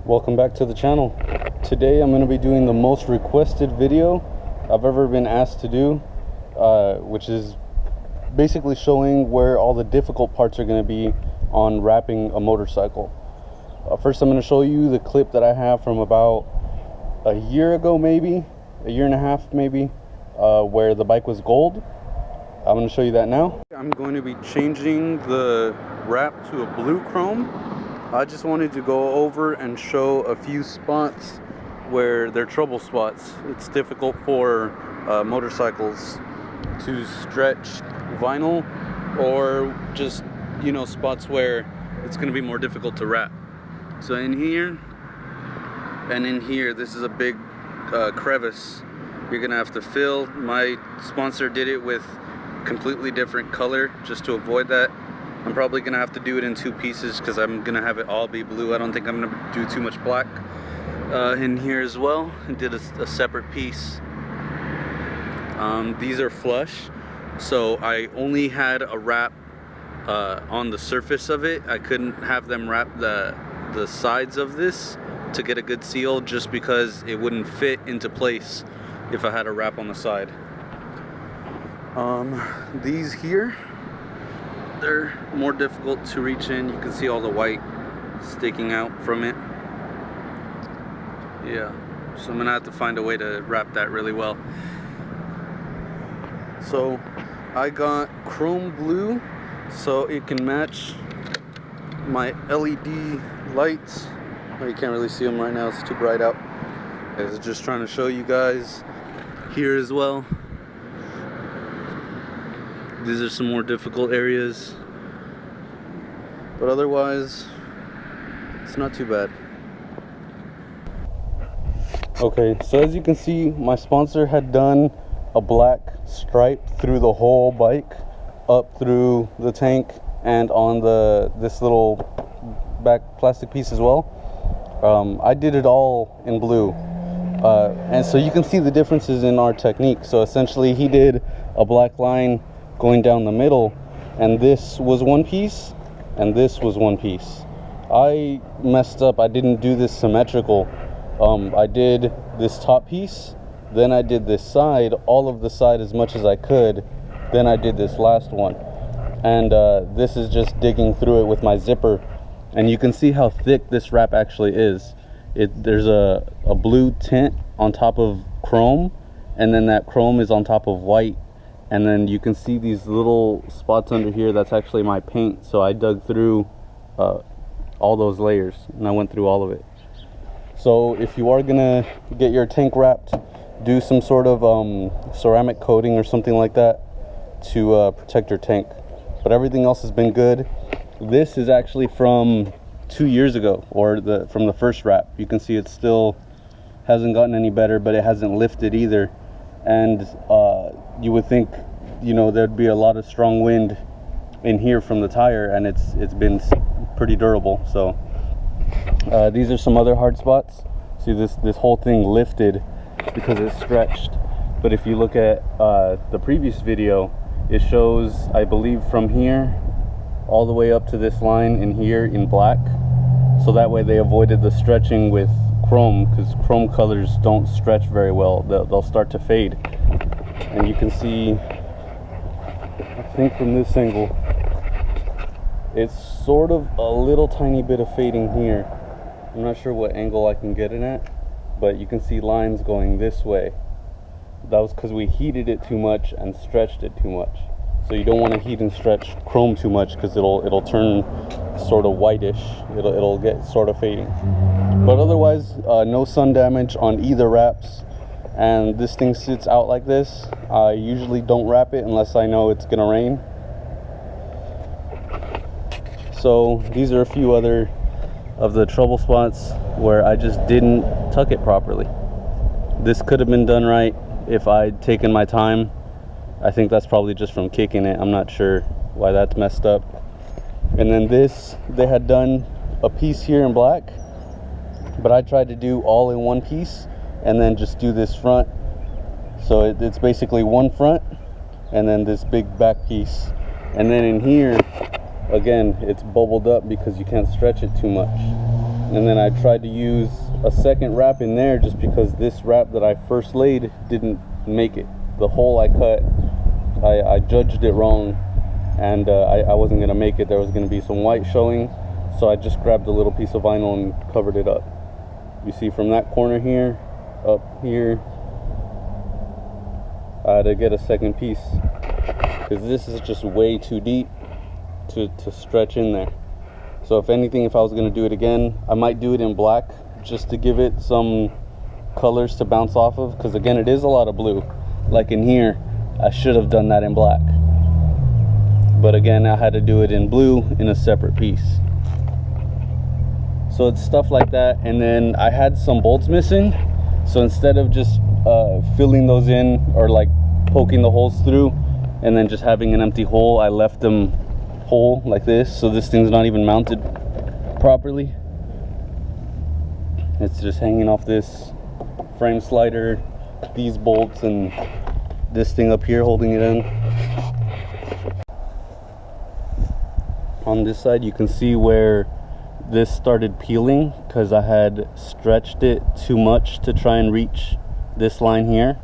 Welcome back to the channel. Today I'm going to be doing the most requested video I've ever been asked to do, which is basically showing where all the difficult parts are going to be on wrapping a motorcycle. First I'm going to show you the clip that I have from about a year ago, maybe a year and a half maybe, where the bike was gold. I'm going to show you that now. I'm going to be changing the wrap to a blue chrome. I just wanted to go over and show a few spots where they're trouble spots. It's difficult for motorcycles to stretch vinyl, or just, you know, spots where it's going to be more difficult to wrap. So in here and in here, this is a big crevice you're going to have to fill. My sponsor did it with completely different color just to avoid that. I'm probably gonna have to do it in two pieces because I'm gonna have it all be blue. I don't think I'm gonna do too much black in here as well. I did a separate piece. These are flush, so I only had a wrap on the surface of it. I couldn't have them wrap the sides of this to get a good seal, just because it wouldn't fit into place if I had a wrap on the side. These here, they're more difficult to reach in. You can see all the white sticking out from it. Yeah, so I'm gonna have to find a way to wrap that really well. So I got chrome blue so it can match my LED lights. Oh, you can't really see them right now, it's too bright out. I was just trying to show you guys here as well. These are some more difficult areas, but otherwise it's not too bad. Okay, so as you can see, my sponsor had done a black stripe through the whole bike, up through the tank, and on this little back plastic piece as well. I did it all in blue, and so you can see the differences in our technique. So essentially he did a black line going down the middle, and this was one piece and this was one piece. I messed up. I didn't do this symmetrical. I did this top piece, then I did this side, all of the side as much as I could, then I did this last one, and this is just digging through it with my zipper, and you can see how thick this wrap actually is. There's a blue tint on top of chrome, and then that chrome is on top of white. And then you can see these little spots under here. That's actually my paint. So I dug through all those layers, and I went through all of it. So if you are gonna get your tank wrapped, do some sort of ceramic coating or something like that to protect your tank. But everything else has been good. This is actually from 2 years ago, or from the first wrap. You can see it still hasn't gotten any better, but it hasn't lifted either. And you would think, you know, there'd be a lot of strong wind in here from the tire, and it's been pretty durable. So these are some other hard spots. See, this whole thing lifted because it stretched. But if you look at the previous video, it shows, I believe, from here all the way up to this line in here in black. So that way they avoided the stretching with chrome, because chrome colors don't stretch very well. They'll start to fade. And you can see, I think from this angle, it's sort of a little tiny bit of fading here. I'm not sure what angle I can get it at, but you can see lines going this way. That was because we heated it too much and stretched it too much. So you don't want to heat and stretch chrome too much, because it'll turn sort of whitish. It'll get sort of fading. But otherwise, no sun damage on either wraps. And this thing sits out like this. I usually don't wrap it unless I know it's gonna rain. So these are a few other of the trouble spots where I just didn't tuck it properly. This could have been done right if I'd taken my time. I think that's probably just from kicking it. I'm not sure why that's messed up. And then this, they had done a piece here in black, but I tried to do all in one piece and then just do this front. So it's basically one front and then this big back piece. And then in here, again, it's bubbled up because you can't stretch it too much. And then I tried to use a second wrap in there just because this wrap that I first laid didn't make it. The hole I cut, I judged it wrong, and I wasn't gonna make it. There was gonna be some white showing, so I just grabbed a little piece of vinyl and covered it up. You see from that corner here, up here, I had to get a second piece because this is just way too deep to stretch in there. So if anything, if I was gonna do it again, I might do it in black just to give it some colors to bounce off of, because again, it is a lot of blue. Like in here, I should have done that in black, but again, I had to do it in blue in a separate piece. So it's stuff like that. And then I had some bolts missing, so instead of just filling those in or like poking the holes through and then just having an empty hole, I left them whole like this, so this thing's not even mounted properly. It's just hanging off this frame slider, these bolts, and this thing up here holding it in. On this side you can see where this started peeling because I had stretched it too much to try and reach this line here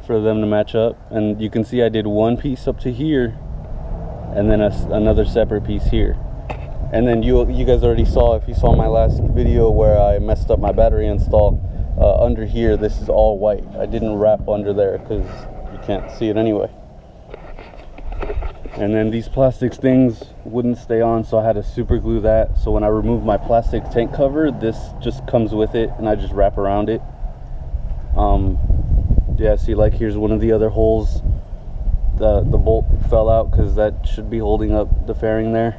for them to match up. And you can see I did one piece up to here and then another separate piece here. And then you guys already saw, if you saw my last video where I messed up my battery install, under here this is all white. I didn't wrap under there because you can't see it anyway. And then these plastic things wouldn't stay on, so I had to super glue that. So when I remove my plastic tank cover, this just comes with it and I just wrap around it. Yeah, see, like here's one of the other holes. The bolt fell out because that should be holding up the fairing there.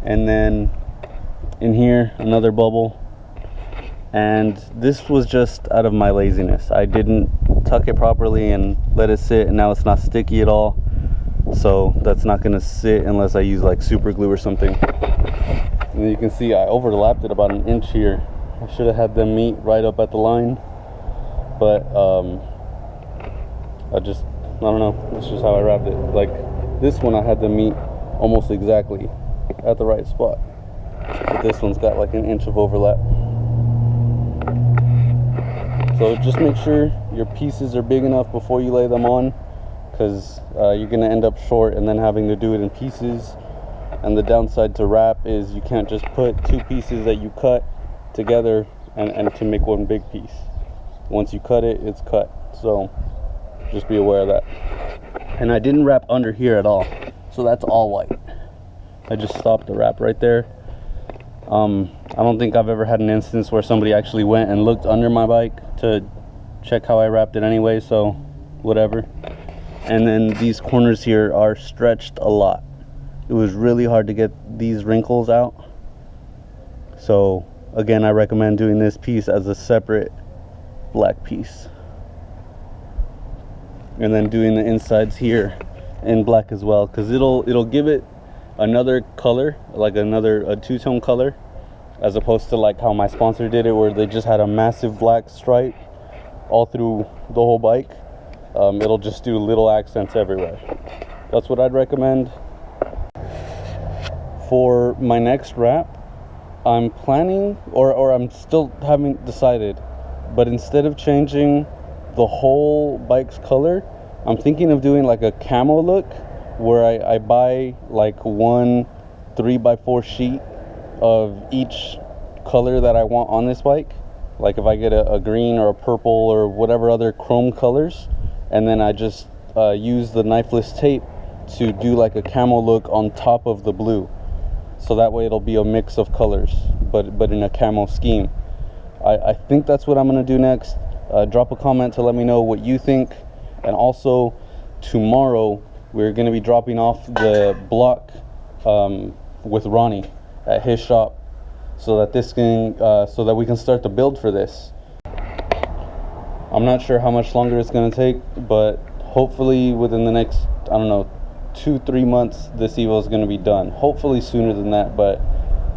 And then in here, another bubble. And this was just out of my laziness. I didn't tuck it properly and let it sit, and now it's not sticky at all. So that's not gonna sit unless I use like super glue or something. And you can see I overlapped it about an inch here. I should have had them meet right up at the line, but I don't know, that's just how I wrapped it. Like this one I had them meet almost exactly at the right spot, but this one's got like an inch of overlap. So just make sure your pieces are big enough before you lay them on, because you're gonna end up short and then having to do it in pieces. And the downside to wrap is you can't just put two pieces that you cut together and to make one big piece. Once you cut it, it's cut. So just be aware of that. And I didn't wrap under here at all, so that's all white. I just stopped the wrap right there. I don't think I've ever had an instance where somebody actually went and looked under my bike to check how I wrapped it anyway, so whatever. And then these corners here are stretched a lot. It was really hard to get these wrinkles out. So again, I recommend doing this piece as a separate black piece. And then doing the insides here in black as well, because it'll give it another color, like a two-tone color, as opposed to like how my sponsor did it, where they just had a massive black stripe all through the whole bike. It'll just do little accents everywhere. That's what I'd recommend. For my next wrap, I'm planning, or I'm still haven't decided, but instead of changing the whole bike's color, I'm thinking of doing like a camo look, where I buy like one 3x4 sheet of each color that I want on this bike. Like if I get a green or a purple or whatever other chrome colors, and then I just use the knifeless tape to do like a camo look on top of the blue. So that way it'll be a mix of colors, but in a camo scheme. I think that's what I'm gonna do next. Drop a comment to let me know what you think. And also tomorrow we're gonna be dropping off the block with Ronnie at his shop, so that we can start the build for this. I'm not sure how much longer it's gonna take, but hopefully within the next, I don't know, 2-3 months this Evo is gonna be done. Hopefully sooner than that, but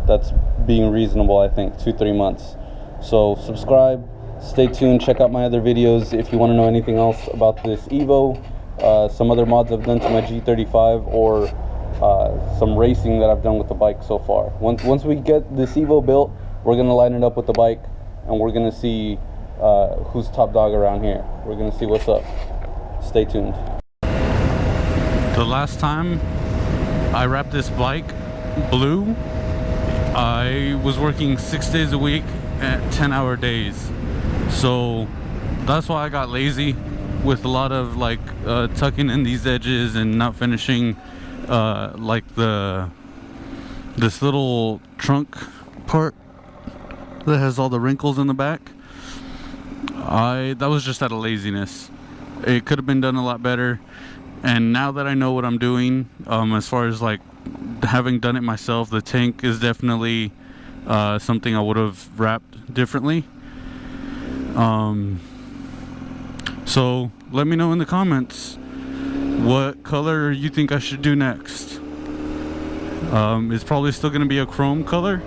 that's being reasonable, I think, 2-3 months. So subscribe, stay tuned, check out my other videos if you want to know anything else about this Evo, some other mods I've done to my G35, or some racing that I've done with the bike so far. Once we get this Evo built, we're gonna line it up with the bike, and we're gonna see who's top dog around here. We're gonna see what's up. Stay tuned. The last time I wrapped this bike blue, I was working 6 days a week at 10-hour days. So that's why I got lazy with a lot of like tucking in these edges and not finishing like this little trunk part that has all the wrinkles in the back. That was just out of laziness. It could have been done a lot better, and now that I know what I'm doing, as far as like having done it myself, the tank is definitely something I would have wrapped differently. So let me know in the comments what color you think I should do next. It's probably still going to be a chrome color,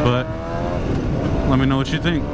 but let me know what you think.